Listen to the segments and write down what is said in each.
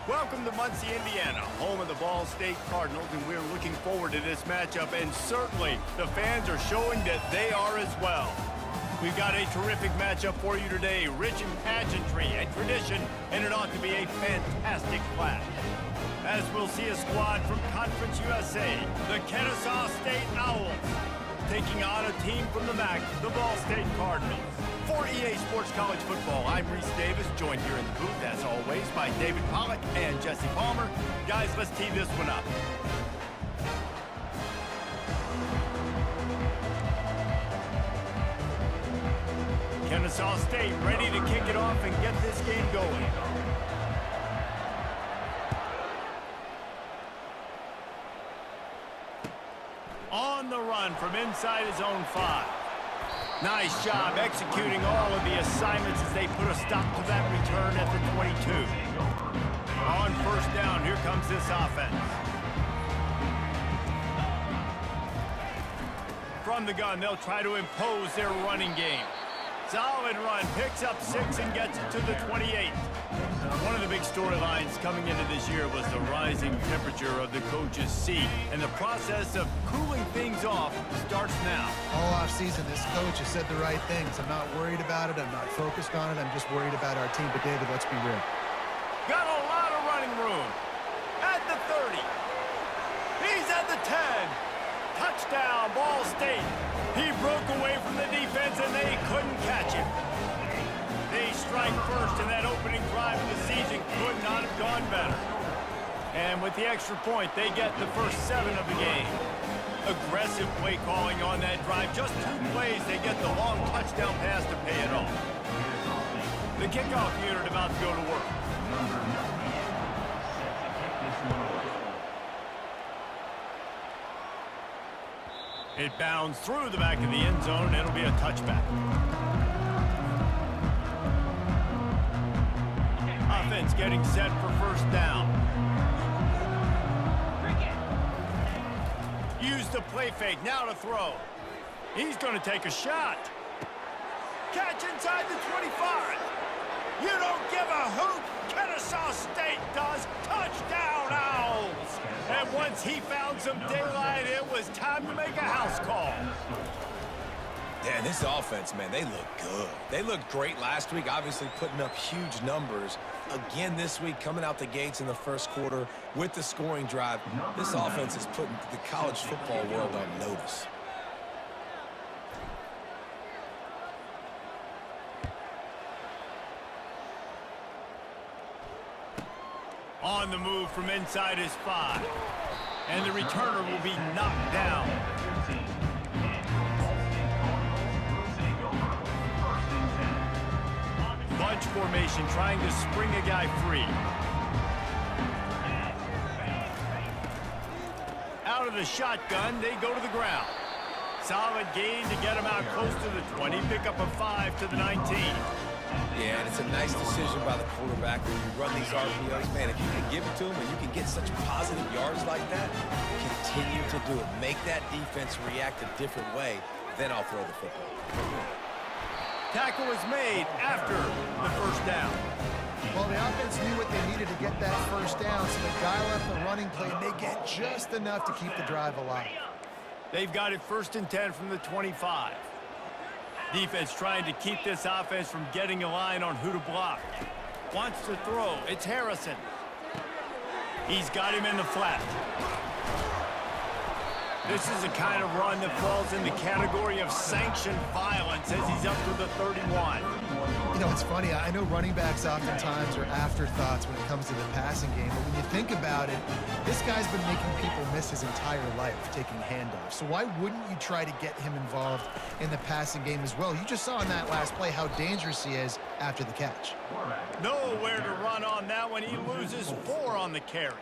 Welcome to Muncie, Indiana, home of the Ball State Cardinals, and we're looking forward to this matchup, and certainly the fans are showing that they are as well. We've got a terrific matchup for you today, rich in pageantry and tradition, and it ought to be a fantastic clash. As we'll see a squad from Conference USA, the Kennesaw State Owls, taking on a team from the MAC, the Ball State Cardinals. For EA Sports College Football, I'm Reese Davis, joined here in the booth, as always, by David Pollack and Jesse Palmer. Guys, let's tee this one up. Kennesaw State ready to kick it off and get this game going. On the run from inside his own 5. Nice job executing all of the assignments as they put a stop to that return at the 22. On first down, here comes this offense. From the gun, they'll try to impose their running game. Solid run, picks up 6 and gets it to the 28. One of the big storylines coming into this year was the rising temperature of the coach's seat, and the process of cooling things off starts now. All offseason, this coach has said the right things. I'm not worried about it. I'm not focused on it. I'm just worried about our team. But, David, let's be real. Got a lot of running room. At the 30. He's at the 10. Touchdown, Ball State. He broke away from the defense, and they couldn't catch him. They strike first, and that opening drive of the season could not have gone better. And with the extra point, they get the first 7 of the game. Aggressive play calling on that drive. Just 2 plays, they get the long touchdown pass to pay it off. The kickoff unit about to go to work. It bounds through the back of the end zone, and it'll be a touchback. Offense getting set for first down. Use the play fake, now to throw. He's going to take a shot. Catch inside the 25. You don't give a hoot. Kennesaw State does. Touchdown, Owls. And once he found some daylight, it was time to make a house call. Yeah, this offense, man, they look good. They looked great last week, obviously putting up huge numbers. Again this week, coming out the gates in the first quarter with the scoring drive. This offense is putting the college football world on notice. On the move from inside his 5. And the returner will be knocked down. Bunch formation trying to spring a guy free. Out of the shotgun, they go to the ground. Solid gain to get him out close to the 20. Pick up a 5 to the 19. Yeah, and it's a nice decision by the quarterback when you run these RPOs. Man, if you can give it to him and you can get such positive yards like that, continue to do it. Make that defense react a different way, then I'll throw the football. Tackle was made after the first down. Well, the offense knew what they needed to get that first down, so they dial up the running play, and they get just enough to keep the drive alive. They've got it 1st and 10 from the 25. Defense trying to keep this offense from getting a line on who to block. Wants to throw. It's Harrison. He's got him in the flat. This is a kind of run that falls in the category of sanctioned violence as he's up to the 31. You know, it's funny. I know running backs oftentimes are afterthoughts when it comes to the passing game, but when you think about it, this guy's been making people miss his entire life taking handoffs. So why wouldn't you try to get him involved in the passing game as well? You just saw in that last play how dangerous he is after the catch. Nowhere to run on that one. He loses 4 on the carry.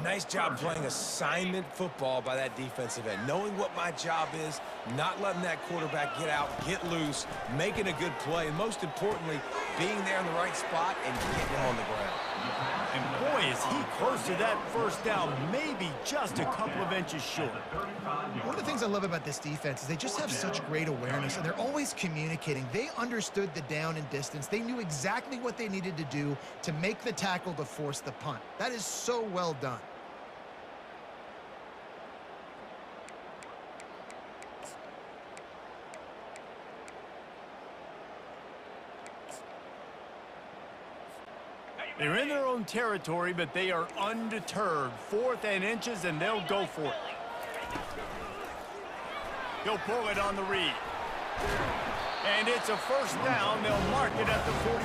Nice job playing assignment football by that defensive end. Knowing what my job is, not letting that quarterback get out, get loose, making a good play, and most importantly, being there in the right spot and getting him on the ground. And boy, is he close to that first down, maybe just a couple of inches short. One of the things I love about this defense is they just have such great awareness, and they're always communicating. They understood the down and distance. They knew exactly what they needed to do to make the tackle to force the punt. That is so well done. They're in their own territory, but they are undeterred. 4th and inches, and they'll go for it. He'll pull it on the read. And it's a first down. They'll mark it at the 44.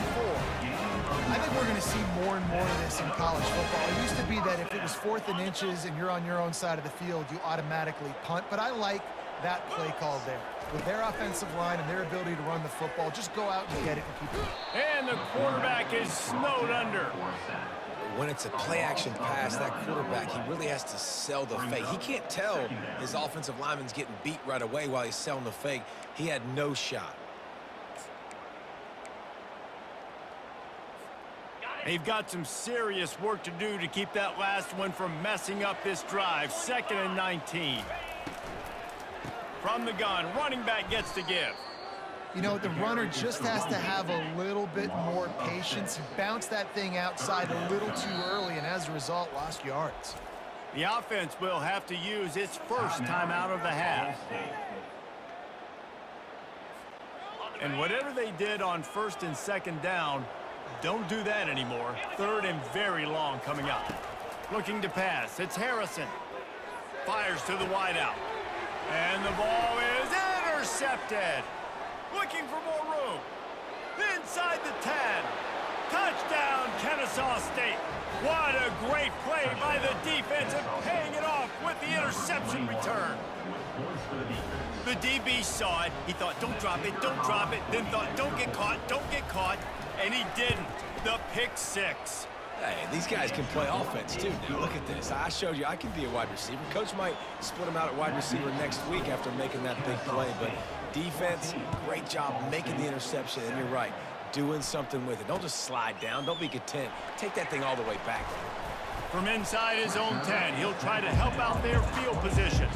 I think we're going to see more and more of this in college football. It used to be that if it was 4th and inches and you're on your own side of the field, you automatically punt. But I like that play call there. With their offensive line and their ability to run the football, just go out and get it and keep it. And the quarterback is snowed under. When it's a play-action pass, that quarterback, he really has to sell the fake. He can't tell his offensive lineman's getting beat right away while he's selling the fake. He had no shot. They've got some serious work to do to keep that last one from messing up this drive. 2nd and 19. From the gun, running back gets to give. You know, the runner just has to have a little bit more patience. He bounced that thing outside a little too early, and as a result, lost yards. The offense will have to use its first time out of the half. And whatever they did on 1st and 2nd down, don't do that anymore. 3rd and very long coming up. Looking to pass. It's Harrison. Fires to the wideout. And the ball is intercepted. Looking for more room. Inside the 10. Touchdown, Kennesaw State. What a great play by the defense and paying it off with the interception return. The DB saw it. He thought, don't drop it, don't drop it. Then thought, don't get caught. And he didn't. The pick 6. Hey, these guys can play offense, too. Now, look at this. I showed you I can be a wide receiver. Coach might split him out at wide receiver next week after making that big play. But defense, great job making the interception. And you're right, doing something with it. Don't just slide down. Don't be content. Take that thing all the way back. From inside his own 10, he'll try to help out their field position.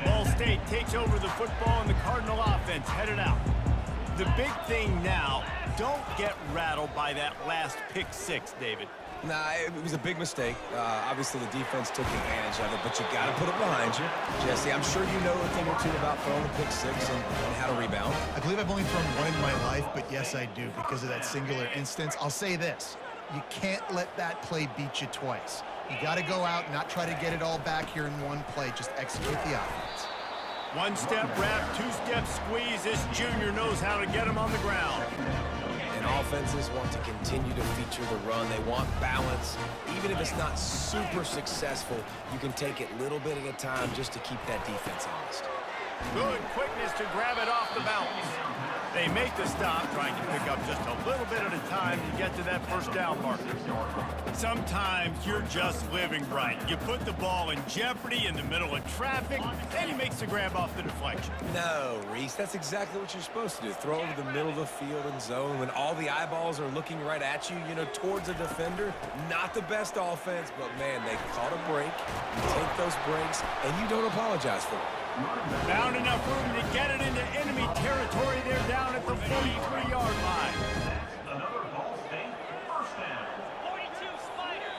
Ball State takes over the football, and the Cardinal offense headed out. The big thing now, don't get rattled by that last pick 6, David. Nah, it was a big mistake. Obviously, the defense took advantage of it, but you got to put it behind you. Jesse, I'm sure you know a thing or two about throwing a pick 6 and how to rebound. I believe I've only thrown one in my life, but yes, I do because of that singular instance. I'll say this. You can't let that play beat you twice. You got to go out and not try to get it all back here in one play. Just execute the offense. 1-step wrap, 2-step squeeze. This junior knows how to get him on the ground. And offenses want to continue to feature the run. They want balance. Even if it's not super successful, you can take it little bit at a time just to keep that defense honest. Good quickness to grab it off the bounce. They make the stop, trying to pick up just a little bit at a time to get to that first down marker. Sometimes you're just living right. You put the ball in jeopardy in the middle of traffic, and he makes the grab off the deflection. No, Reese, that's exactly what you're supposed to do. Throw over the middle of the field and zone when all the eyeballs are looking right at you, towards a defender. Not the best offense, but, man, they caught a break. You take those breaks, and you don't apologize for it. Found enough room to get it into enemy territory. They're down at the 43-yard line. Another Ball State first down. 42 Spider.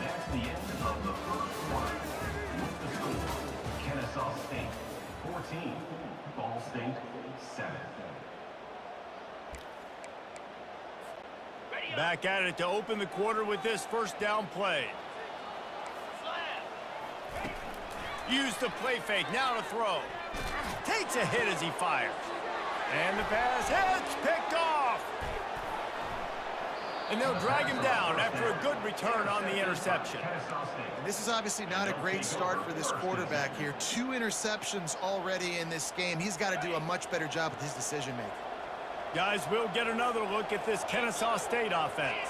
That's the end of the first quarter. With the score, Kennesaw Back at it to open the quarter with this first down play. Use the play fake, now to throw. Takes a hit as he fires. And the pass hits, picked off. And they'll drag him down after a good return on the interception. And this is obviously not a great start for this quarterback here. 2 interceptions already in this game. He's got to do a much better job with his decision-making. Guys, we'll get another look at this Kennesaw State offense.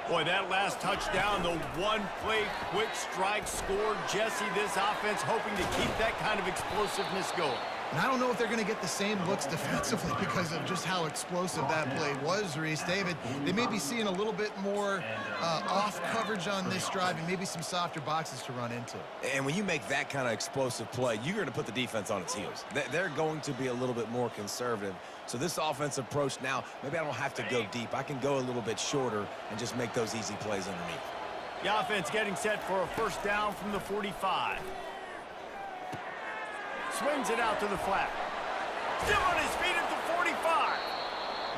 Boy, that last touchdown, the one-play quick strike scored. Jesse, this offense hoping to keep that kind of explosiveness going. And I don't know if they're going to get the same looks defensively because of just how explosive that play was, Reese. David, they may be seeing a little bit more off coverage on this drive and maybe some softer boxes to run into. And when you make that kind of explosive play, you're going to put the defense on its heels. They're going to be a little bit more conservative. So this offensive approach now, maybe I don't have to go deep. I can go a little bit shorter and just make those easy plays underneath. The offense getting set for a first down from the 45. Swings it out to the flat. Still on his feet at the 45.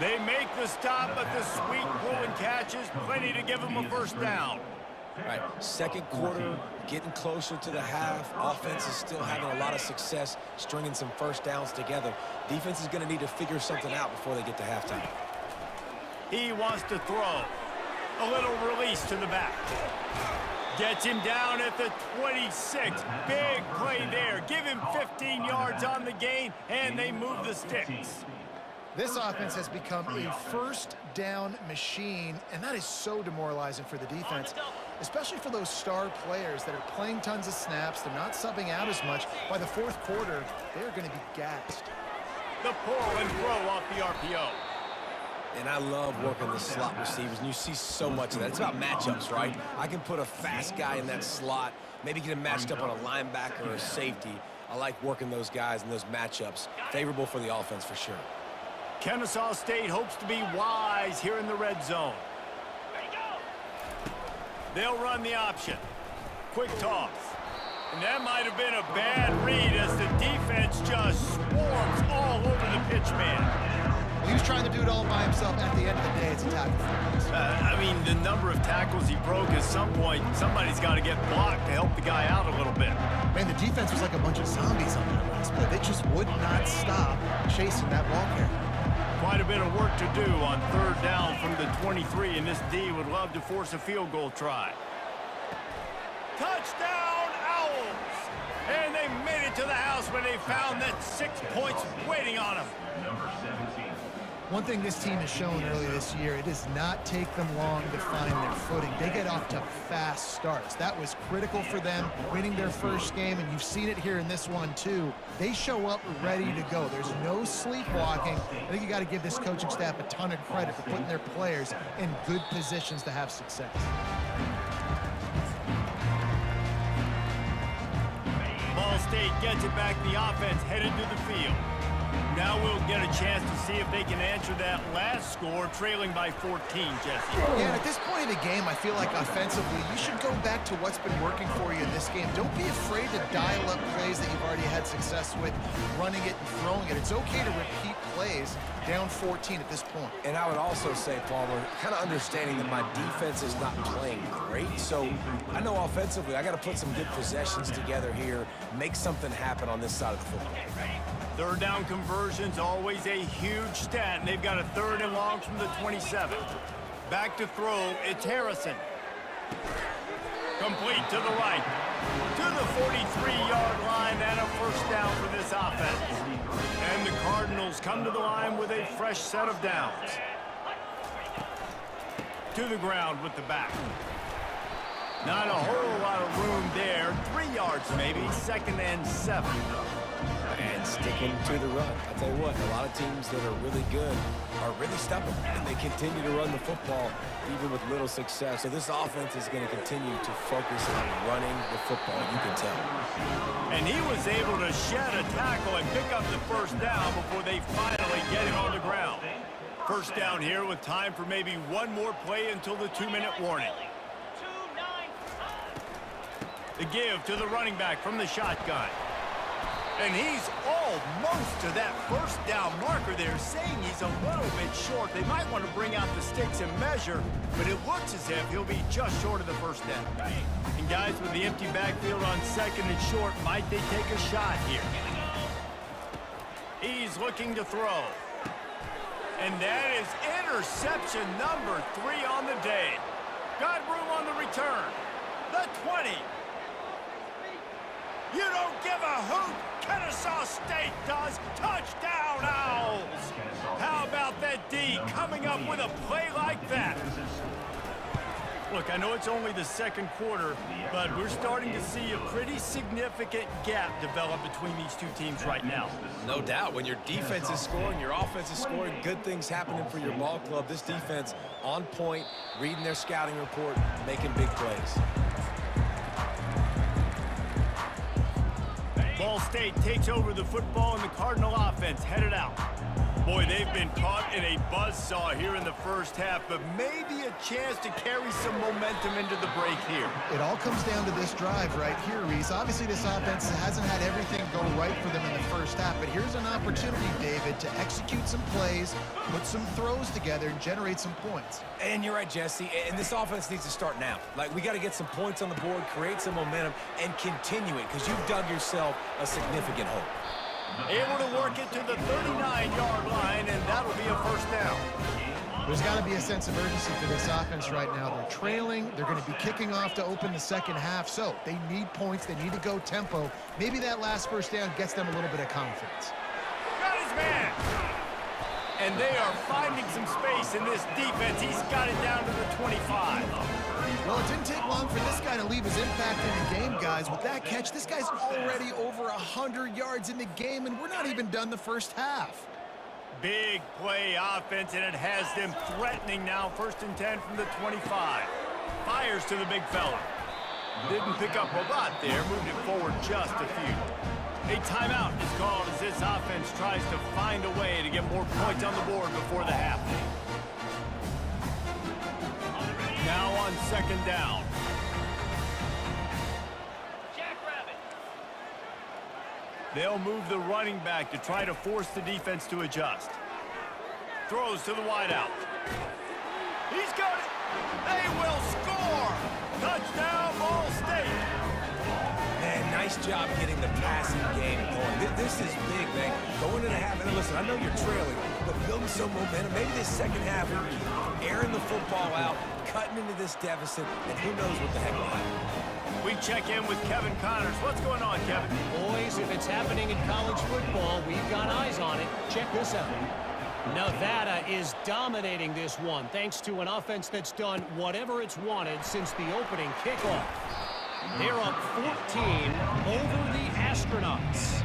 They make the stop, but the sweet pull and catch is plenty to give them a first down. All right, second quarter, getting closer to the half. Offense is still having a lot of success stringing some first downs together. Defense is going to need to figure something out before they get to halftime. He wants to throw. A little release to the back. Gets him down at the 26. Big play there. Give him 15 yards on the gain, and they move the sticks. This offense has become a first down machine, and that is so demoralizing for the defense, especially for those star players that are playing tons of snaps. They're not subbing out as much. By the fourth quarter, they're going to be gassed. The pull and throw off the RPO. And I love working the slot receivers, and you see so much of that. It's about matchups, right? I can put a fast guy in that slot, maybe get him matched up on a linebacker or a safety. I like working those guys in those matchups. Favorable for the offense for sure. Kennesaw State hopes to be wise here in the red zone. They'll run the option. Quick toss. And that might have been a bad read as the defense just swarms all over the pitch man. He was trying to do it all by himself. At the end of the day, it's a tackle for I mean, the number of tackles he broke, at some point, somebody's got to get blocked to help the guy out a little bit. Man, the defense was like a bunch of zombies on that last play. They just would not stop chasing that ball carrier. Quite a bit of work to do on third down from the 23, and this D would love to force a field goal try. Touchdown, Owls! And they made it to the house when they found that 6 points waiting on them. Number 17. One thing this team has shown earlier this year, it does not take them long to find their footing. They get off to fast starts. That was critical for them, winning their first game, and you've seen it here in this one too. They show up ready to go. There's no sleepwalking. I think you got to give this coaching staff a ton of credit for putting their players in good positions to have success. Ball State gets it back. The offense headed to the field. Now we'll get a chance to see if they can answer that last score, trailing by 14, Jesse. Yeah, and at this point in the game, I feel like offensively, you should go back to what's been working for you in this game. Don't be afraid to dial up plays that you've already had success with, running it and throwing it. It's okay to repeat plays down 14 at this point. And I would also say, Palmer, kind of understanding that my defense is not playing great. So I know offensively, I got to put some good possessions together here, make something happen on this side of the football. Third down conversion's always a huge stat, and they've got a third and long from the 27. Back to throw, it's Harrison. Complete to the right. To the 43-yard line, and a first down for this offense. And the Cardinals come to the line with a fresh set of downs. To the ground with the back. Not a whole lot of room there. 3 yards maybe, 2nd and 7. And sticking to the run. I'll tell you what, a lot of teams that are really good are really stubborn, and they continue to run the football even with little success. So this offense is going to continue to focus on running the football, you can tell. And he was able to shed a tackle and pick up the first down before they finally get him on the ground. First down here with time for maybe one more play until the 2-minute warning. The give to the running back from the shotgun. And he's almost to that first down marker there, saying he's a little bit short. They might want to bring out the sticks and measure, but it looks as if he'll be just short of the first down. And guys, with the empty backfield on second and short, might they take a shot here? He's looking to throw. And that is interception number 3 on the day. Got room on the return. The 20. You don't give a hoot. Kennesaw State does. Touchdown, Owls. How about that D coming up with a play like that? Look, I know it's only the second quarter, but we're starting to see a pretty significant gap develop between these two teams right now. No doubt. When your defense is scoring, your offense is scoring, good things happening for your ball club. This defense on point, reading their scouting report, making big plays. Ball State takes over the football, and the Cardinal offense headed out. Boy, they've been caught in a buzzsaw here in the first half, but maybe a chance to carry some momentum into the break here. It all comes down to this drive right here, Reese. Obviously, this offense hasn't had everything go right for them in the first half, but here's an opportunity, David, to execute some plays, put some throws together, and generate some points. And you're right, Jesse, and this offense needs to start now. Like, we got to get some points on the board, create some momentum, and continue it, because you've dug yourself a significant hole. Able to work it to the 39-yard line, and that'll be a first down. There's got to be a sense of urgency for this offense right now. They're trailing. They're going to be kicking off to open the second half, so they need points. They need to go tempo. Maybe that last first down gets them a little bit of confidence. Got his man. And they are finding some space in this defense. He's got it down to the 25. Well, it didn't take long for this guy to leave his impact in the game, guys. With that catch, this guy's already over 100 yards in the game, and we're not even done the first half. Big play offense, and it has them threatening now. 1st and 10 from the 25. Fires to the big fella. Didn't pick up a lot there. Moved it forward just a few. A timeout is called as this offense tries to find a way to get more points on the board before the half. Now on 2nd down. They'll move the running back to try to force the defense to adjust. Throws to the wideout. He's got it. They will score. Touchdown, Ball State. Man, nice job getting the passing game going. This is big, man. Going into the half, and listen, I know you're trailing, but building some momentum. Maybe this second half, airing the football out, cutting into this deficit, and who knows what the heck will happen. We check in with Kevin Connors. What's going on, Kevin? Boys, if it's happening in college football, we've got eyes on it. Check this out. Nevada is dominating this one, thanks to an offense that's done whatever it's wanted since the opening kickoff. They're up 14 over the Astronauts.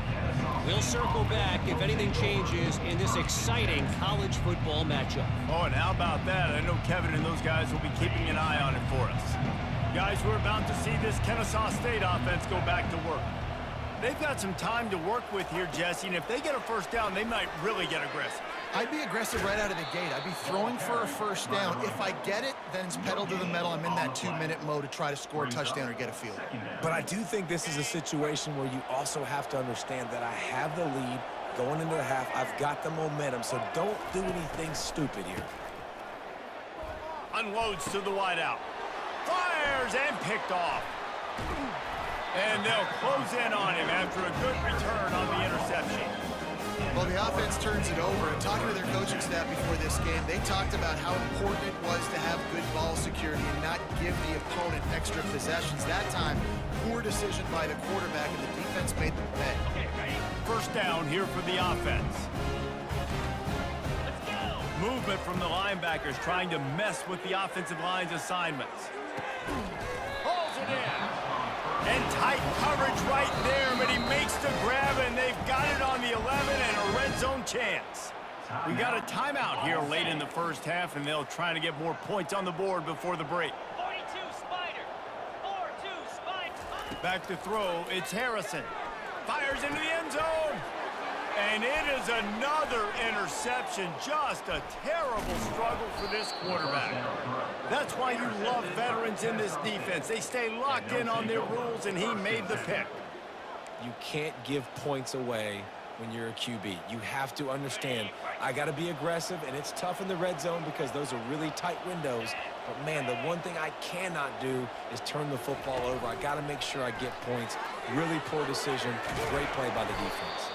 We'll circle back if anything changes in this exciting college football matchup. Oh, and how about that? I know Kevin and those guys will be keeping an eye on it for us. Guys, we're about to see this Kennesaw State offense go back to work. They've got some time to work with here, Jesse, and if they get a first down, they might really get aggressive. I'd be aggressive right out of the gate. I'd be throwing for a first down. If I get it, then it's pedal to the metal. I'm in that 2-minute mode to try to score a touchdown or get a field. But I do think this is a situation where you also have to understand that I have the lead going into the half. I've got the momentum, so don't do anything stupid here. Unloads to the wideout. Fires and picked off. And they'll close in on him after a good return on the interception. Well, the offense turns it over, and talking to their coaching staff before this game, they talked about how important it was to have good ball security and not give the opponent extra possessions. That time, poor decision by the quarterback, and the defense made them pay. First down here for the offense. Movement from the linebackers trying to mess with the offensive line's assignments. Pulls it in. And tight coverage right there, but he makes the grab, and they've got it on the 11 and a red zone chance. We got a timeout here late in the first half, and they'll try to get more points on the board before the break. 42 Spider. 4-2 Spider. Back to throw, it's Harrison. Fires into the end zone. And it is another interception. Just a terrible struggle for this quarterback. That's why you love veterans in this defense. They stay locked in on their rules, and he made the pick. you can't give points away when you're a QB. You have to understand, I got to be aggressive, and it's tough in the red zone because those are really tight windows. But, man, the one thing I cannot do is turn the football over. I got to make sure I get points. Really poor decision. Great play by the defense.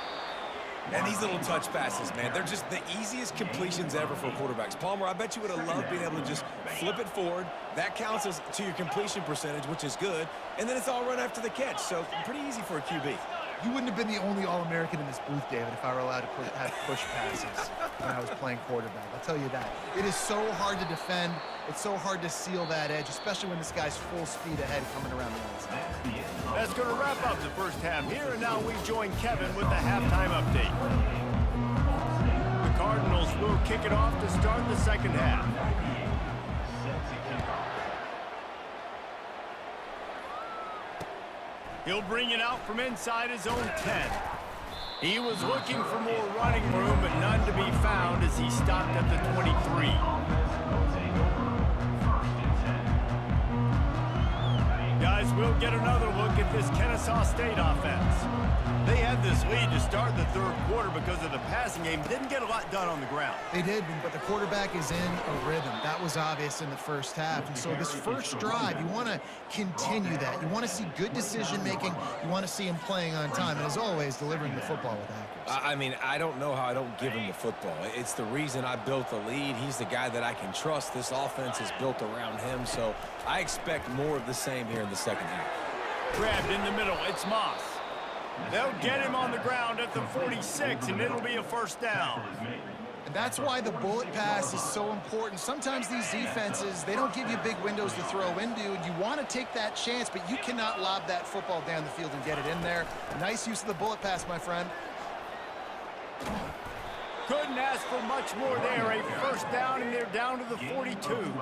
And these little touch passes, man, they're just the easiest completions ever for quarterbacks. Palmer, I bet you would have loved being able to just flip it forward. That counts as to your completion percentage, which is good. And then it's all run after the catch. So pretty easy for a QB. You wouldn't have been the only All-American in this booth, David, if I were allowed to have push passes when I was playing quarterback. I'll tell you that. It is so hard to defend. It's so hard to seal that edge, especially when this guy's full speed ahead coming around the outside. That's going to wrap up the first half here, and now we join Kevin with the halftime update. The Cardinals will kick it off to start the second half. He'll bring it out from inside his own 10. He was looking for more running room, but none to be found as he stopped at the 23. Guys, we'll get another look at this Kennesaw State offense. They had this lead to start the third quarter because of the passing game. Didn't get a lot done on the ground. They did, but the quarterback is in a rhythm. That was obvious in the first half. And so this first drive, you want to continue that. You want to see good decision-making. You want to see him playing on time. And as always, delivering the football with accuracy. I mean, I don't know how I don't give him the football. It's the reason I built the lead. He's the guy that I can trust. This offense is built around him. So I expect more of the same here in the second half. Grabbed in the middle. It's Moss. They'll get him on the ground at the 46, and it'll be a first down. And that's why the bullet pass is so important. Sometimes these defenses, they don't give you big windows to throw into, and you want to take that chance, but you cannot lob that football down the field and get it in there. Nice use of the bullet pass, my friend. Couldn't ask for much more there. A first down, and they're down to the 42.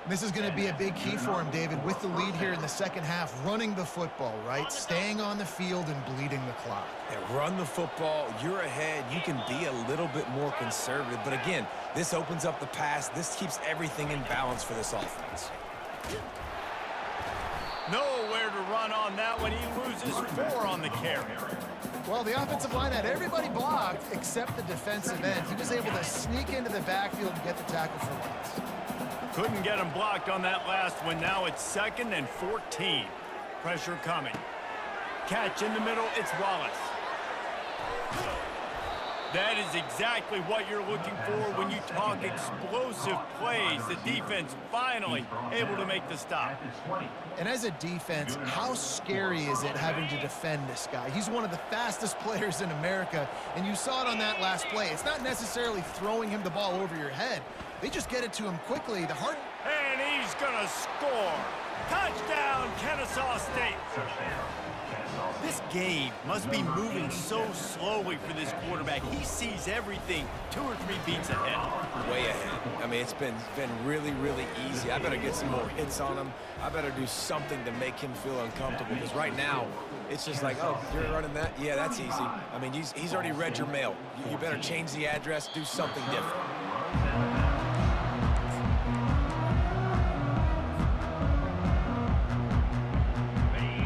This is going to be a big key for him, David, with the lead here in the second half, running the football, right? Staying on the field and bleeding the clock. Yeah, run the football. You're ahead. You can be a little bit more conservative. But again, this opens up the pass. This keeps everything in balance for this offense. Nowhere to run on that one. He loses 4 on the carry. Well, the offensive line had everybody blocked except the defensive end. He was able to sneak into the backfield and get the tackle for once. Couldn't get him blocked on that last one. Now it's 2nd and 14. Pressure coming. Catch in the middle. It's Wallace. That is exactly what you're looking for when you talk explosive plays. The defense finally able to make the stop. And as a defense, how scary is it having to defend this guy? He's one of the fastest players in America, and you saw it on that last play. It's not necessarily throwing him the ball over your head. They just get it to him quickly. And he's going to score. Touchdown, Kennesaw State. This game must be moving so slowly for this quarterback. He sees everything 2 or 3 beats ahead. Way ahead. I mean, it's been really, really easy. I better get some more hits on him. I better do something to make him feel uncomfortable, because right now, it's just like, oh, you're running that? Yeah, that's easy. I mean, he's already read your mail. You better change the address, do something different.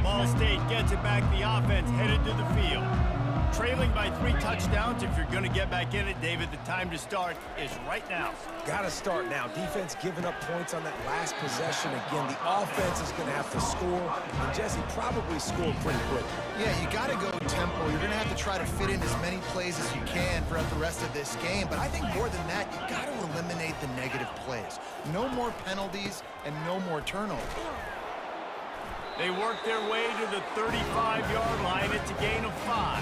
Ball State gets it back. The offense headed to the field. Trailing by 3 touchdowns. If you're going to get back in it, David, the time to start is right now. Got to start now. Defense giving up points on that last possession. Again, the offense is going to have to score. And Jesse probably scored pretty quick. Yeah, you got to go tempo. You're going to have to try to fit in as many plays as you can throughout the rest of this game. But I think more than that, you got to eliminate the negative plays. No more penalties and no more turnovers. They work their way to the 35-yard line. It's a gain of 5.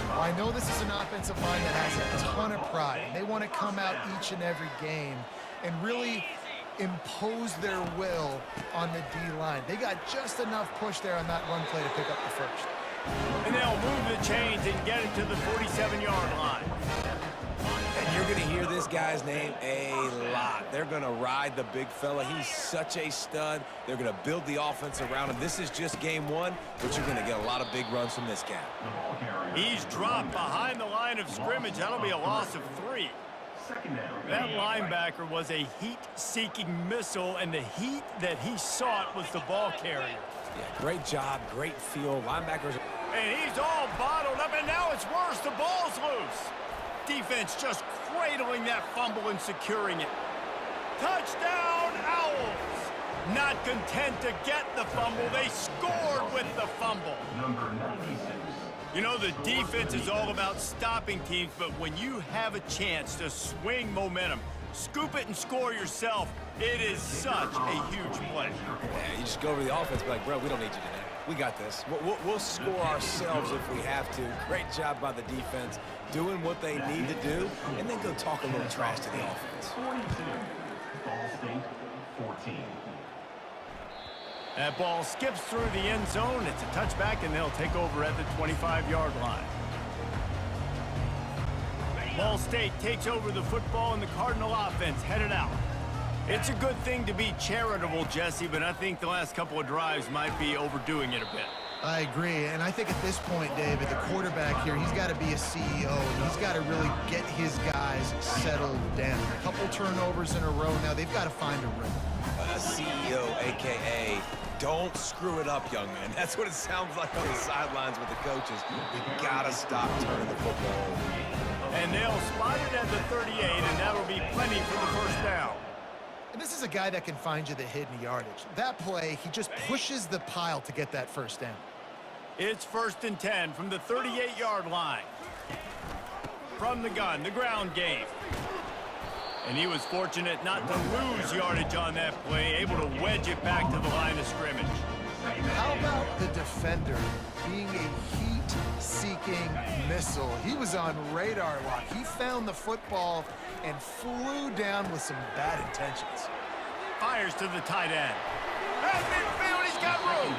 Well, I know this is an offensive line that has a ton of pride. They want to come out each and every game and really impose their will on the D-line. They got just enough push there on that run play to pick up the first. And they'll move the chains and get it to the 47-yard line. And you're going to hear this guy's name a lot. They're going to ride the big fella. He's such a stud. They're going to build the offense around him. This is just game 1, but you're going to get a lot of big runs from this guy. He's dropped behind the line of scrimmage. That'll be a loss of 3. That linebacker was a heat-seeking missile, and the heat that he sought was the ball carrier. Yeah, great job, great feel. Linebackers. And he's all bottled up, and now it's worse. The ball's loose. Defense just cradling that fumble and securing it. Touchdown, Owls! Not content to get the fumble, they scored with the fumble. Number 96. You know, the defense is all about stopping teams, but when you have a chance to swing momentum, scoop it and score yourself, it is such a huge play. Yeah, you just go over to the offense and be like, bro, we don't need you today. We got this. We'll score ourselves if we have to. Great job by the defense, doing what they need to do, and then go talk a little trash to the offense. 42. Ball State 14. That ball skips through the end zone. It's a touchback, and they'll take over at the 25-yard line. Ball State takes over the football, and the Cardinal offense headed out. It's a good thing to be charitable, Jesse, but I think the last couple of drives might be overdoing it a bit. I agree, and I think at this point, David, the quarterback here, he's got to be a CEO, and he's got to really get his guys settled down. A couple turnovers in a row now, they've got to find a rhythm. A CEO, a.k.a. don't screw it up, young man. That's what it sounds like on the sidelines with the coaches. We got to stop turning the football over. And they'll spot it at the 38, and that'll be plenty for the first down. And this is a guy that can find you the hidden yardage. That play, he just pushes the pile to get that first down. It's 1st and 10 from the 38-yard line. From the gun, the ground game. And he was fortunate not to lose yardage on that play, able to wedge it back to the line of scrimmage. How about the defender being a heat-seeking missile? He was on radar lock. He found the football and flew down with some bad intentions. Fires to the tight end. At midfield, he's got room.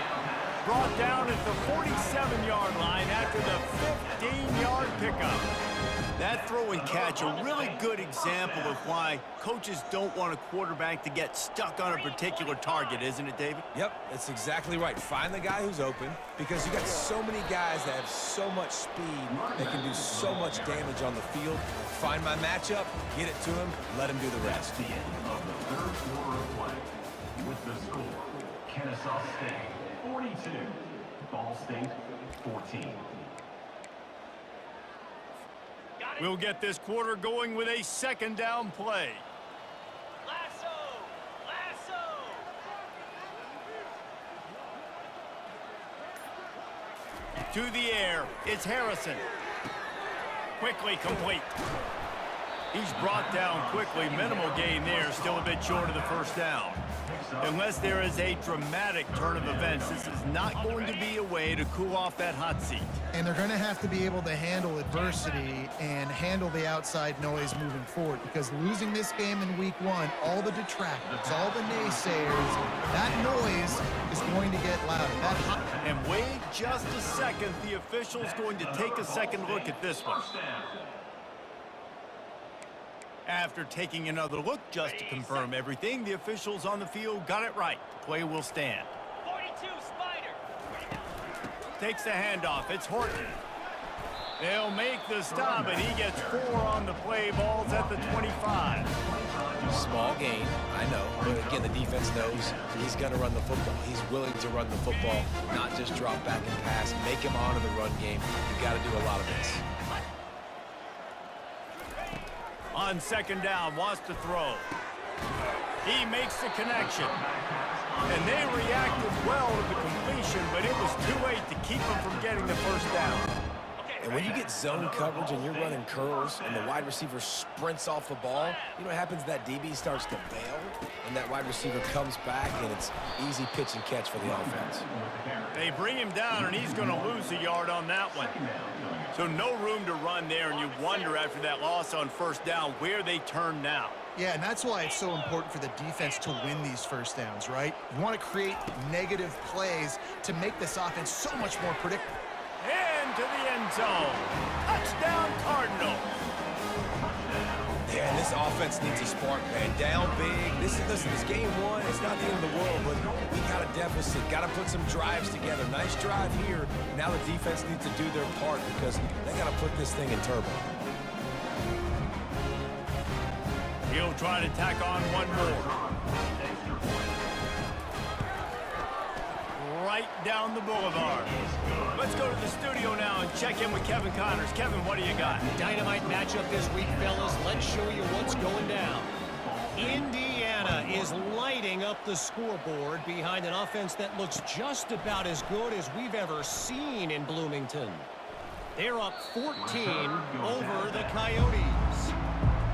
Brought down at the 47-yard line after the 15-yard pickup. That throw and catch, a really good example of why coaches don't want a quarterback to get stuck on a particular target, isn't it, David? Yep, that's exactly right. Find the guy who's open, because you got so many guys that have so much speed that can do so much damage on the field. Find my matchup, get it to him, let him do the rest. The end of the third quarter of play. With the score, Kennesaw State 42, Ball State 14. We'll get this quarter going with a 2nd down play. Lasso! Lasso! To the air, it's Harrison. Quickly complete. He's brought down quickly. Minimal gain there, still a bit short of the first down. Unless there is a dramatic turn of events, this is not going to be a way to cool off that hot seat. And they're going to have to be able to handle adversity and handle the outside noise moving forward, because losing this game in week 1, all the detractors, all the naysayers, that noise is going to get louder. And wait just a second. The official's going to take a second look at this one. After taking another look just to confirm everything, the officials on the field got it right. The play will stand. 42, Spider! Takes the handoff. It's Horton. They'll make the stop, and he gets 4 on the play. Ball's at the 25. Small gain, I know, but again, the defense knows he's going to run the football. He's willing to run the football, not just drop back and pass, make him honor the run game. You've got to do a lot of this. On 2nd down, wants to throw. He makes the connection. And they reacted well to the completion, but it was too late to keep him from getting the first down. And when you get zone coverage and you're running curls and the wide receiver sprints off the ball, you know what happens? That DB starts to bail, and that wide receiver comes back, and it's easy pitch and catch for the offense. They bring him down, and he's going to lose a yard on that one. So no room to run there, and you wonder after that loss on 1st down where they turn now. Yeah, and that's why it's so important for the defense to win these first downs, right? You want to create negative plays to make this offense so much more predictable. Into the end zone. Touchdown, Cardinals. Yeah, and this offense needs a spark, man. Down big. Listen, this game 1. It's not the end of the world, but we got a deficit. Got to put some drives together. Nice drive here. Now the defense needs to do their part, because they got to put this thing in turbo. He'll try to tack on one more. right down the boulevard. Let's go to the studio now and check in with Kevin Connors. Kevin, what do you got? Dynamite matchup this week, fellas. Let's show you what's going down. Indiana is lighting up the scoreboard behind an offense that looks just about as good as we've ever seen in Bloomington. They're up 14 over the Coyotes.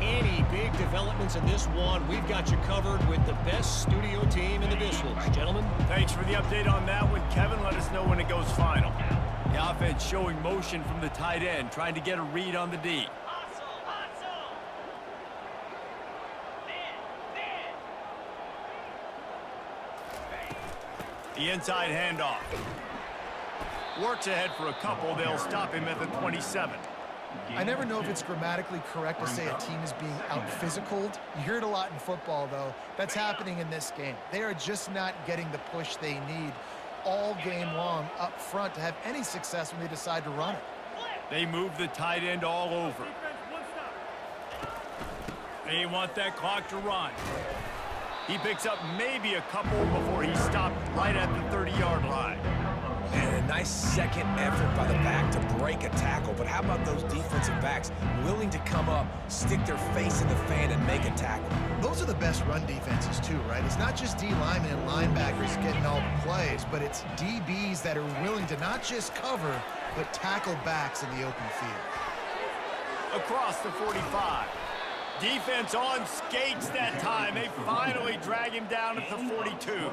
Any big developments in this one, we've got you covered with the best studio team in the business. Gentlemen. Thanks for the update on that one, Kevin. Let us know when it goes final. The offense showing motion from the tight end, trying to get a read on the D. The inside handoff. Works ahead for a couple. They'll stop him at the 27. I never know if it's grammatically correct to say a team is being out-physicaled. You hear it a lot in football, though. That's happening in this game. They are just not getting the push they need all game long up front to have any success when they decide to run it. They move the tight end all over. They want that clock to run. He picks up maybe a couple before he stopped right at the 30-yard line. And a nice second effort by the back to break a tackle. But how about those defensive backs willing to come up, stick their face in the fan, and make a tackle? Those are the best run defenses, too, right? It's not just D linemen and linebackers getting all the plays, but it's DBs that are willing to not just cover, but tackle backs in the open field. Across the 45. Defense on skates that time. They finally drag him down at the 42.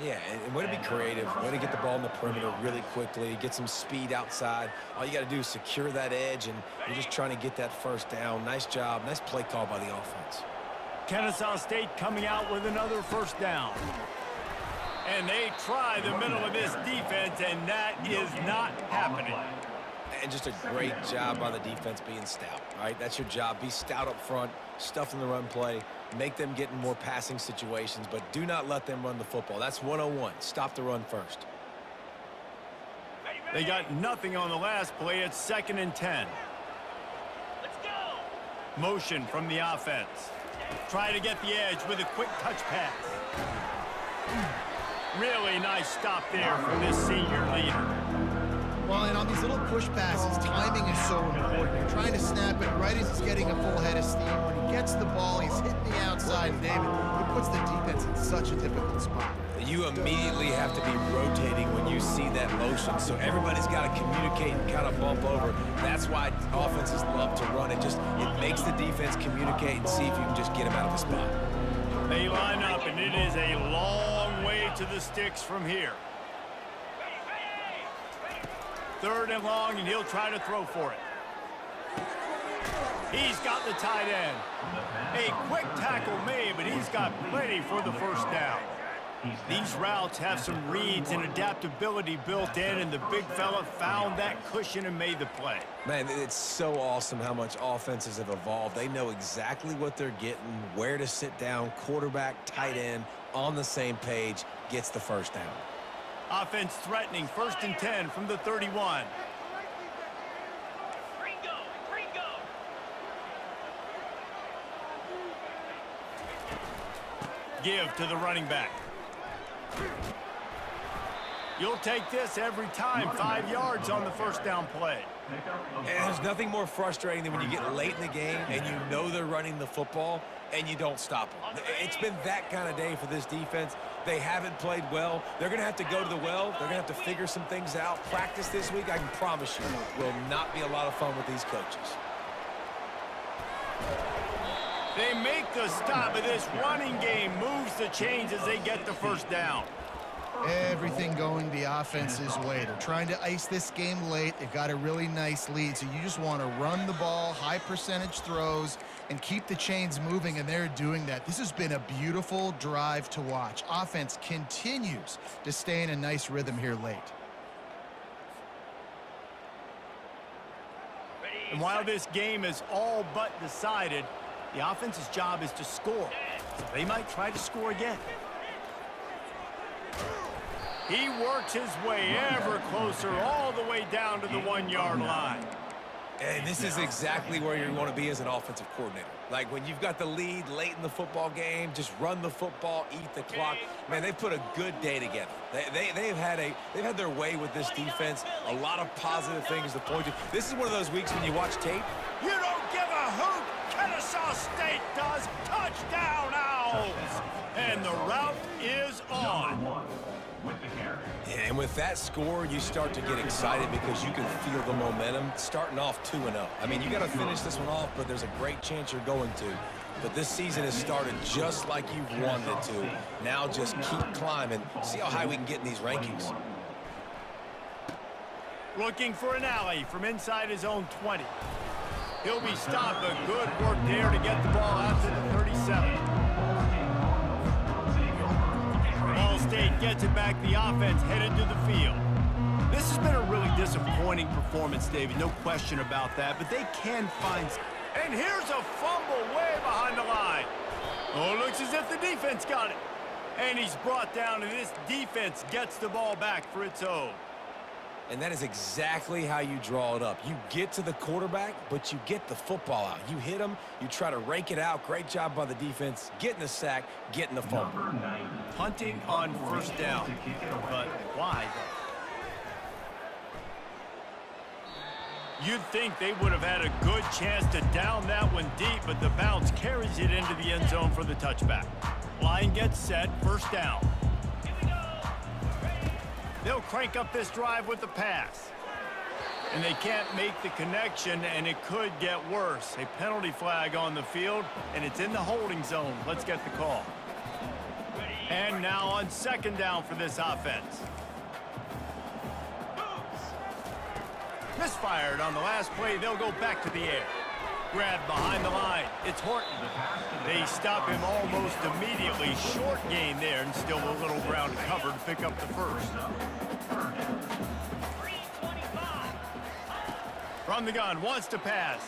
Yeah, and way to be creative, way to get the ball in the perimeter really quickly, get some speed outside. All you got to do is secure that edge, and you're just trying to get that first down. Nice job, nice play call by the offense. Kennesaw State coming out with another first down. And they try the middle of this defense, and that is not happening. And just a great job by the defense being stout, all right? That's your job. Be stout up front, stuff in the run play, make them get in more passing situations, but do not let them run the football. That's 101. Stop the run first. They got nothing on the last play. It's 2nd and 10. Let's go. Motion from the offense. Try to get the edge with a quick touch pass. Really nice stop there from this senior leader. Well, and on these little push passes, timing is so important. You're trying to snap it right as he's getting a full head of steam. When he gets the ball, he's hitting the outside, and David, it puts the defense in such a difficult spot. You immediately have to be rotating when you see that motion, so everybody's got to communicate and kind of bump over. That's why offenses love to run. It makes the defense communicate and see if you can just get him out of the spot. They line up, and it is a long way to the sticks from here. 3rd and long, and he'll try to throw for it. He's got the tight end. A quick tackle made, but he's got plenty for the first down. These routes have some reads and adaptability built in, and the big fella found that cushion and made the play. Man, it's so awesome how much offenses have evolved. They know exactly what they're getting, where to sit down, quarterback, tight end, on the same page, gets the first down. Offense threatening, 1st and 10 from the 31. Give to the running back. You'll take this every time. 5 yards on the first down play. And there's nothing more frustrating than when you get late in the game and you know they're running the football and you don't stop them. It's been that kind of day for this defense. They haven't played well. They're going to have to go to the well. They're going to have to figure some things out. Practice this week, I can promise you, will not be a lot of fun with these coaches. They make the stop, but this running game moves the chains as they get the first down. Everything going the offense's way. They're trying to ice this game late. They've got a really nice lead, so you just want to run the ball, high percentage throws, and keep the chains moving, and they're doing that. This has been a beautiful drive to watch. Offense continues to stay in a nice rhythm here late. And while this game is all but decided, the offense's job is to score. So they might try to score again. He works his way ever closer all the way down to the 1-yard line. And this is exactly where you want to be as an offensive coordinator. Like when you've got the lead late in the football game, just run the football, eat the clock. Man, they've put a good day together. They've had their way with this defense. A lot of positive things to point to. This is one of those weeks when you watch tape. You don't give a hoot. Kennesaw State does. Touchdown, Owls. And the route is on. With the carry. And with that score, you start to get excited because you can feel the momentum starting off 2-0. I mean, you got to finish this one off, but there's a great chance you're going to. But this season has started just like you've wanted it to. Now just keep climbing. See how high we can get in these rankings. Looking for an alley from inside his own 20. He'll be stopped, but good work there to get the ball out to the 37. Ball State gets it back. The offense headed to the field. This has been a really disappointing performance, David. No question about that, but they can find... And here's a fumble way behind the line. Oh, it looks as if the defense got it. And he's brought down, and this defense gets the ball back for its own. And that is exactly how you draw it up. You get to the quarterback, but you get the football out. You hit him, you try to rake it out. Great job by the defense. Getting the sack, getting the fumble. Hunting on first down. But why, though? You'd think they would have had a good chance to down that one deep, but the bounce carries it into the end zone for the touchback. Line gets set, first down. They'll crank up this drive with the pass. And they can't make the connection, and it could get worse. A penalty flag on the field, and it's in the holding zone. Let's get the call. And now on second down for this offense. Misfired on the last play. They'll go back to the air. Grabbed behind the line. It's Horton. They stop him almost immediately. Short gain there, and still a little ground cover to pick up the first. From the gun, wants to pass.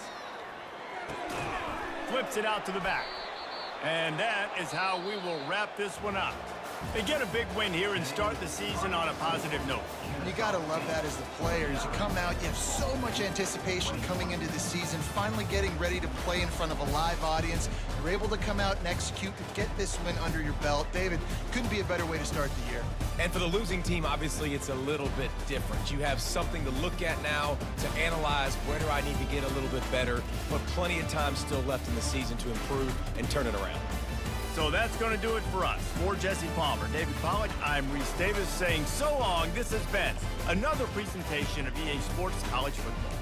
Flips it out to the back. And that is how we will wrap this one up. They get a big win here and start the season on a positive note. You got to love that as the players. You come out, you have so much anticipation coming into the season, finally getting ready to play in front of a live audience. You're able to come out and execute and get this win under your belt. David, couldn't be a better way to start the year. And for the losing team, obviously, it's a little bit different. You have something to look at now, to analyze where do I need to get a little bit better, but plenty of time still left in the season to improve and turn it around. So that's going to do it for us. For Jesse Palmer, David Pollack, I'm Reese Davis saying so long. This has been another presentation of EA Sports College Football.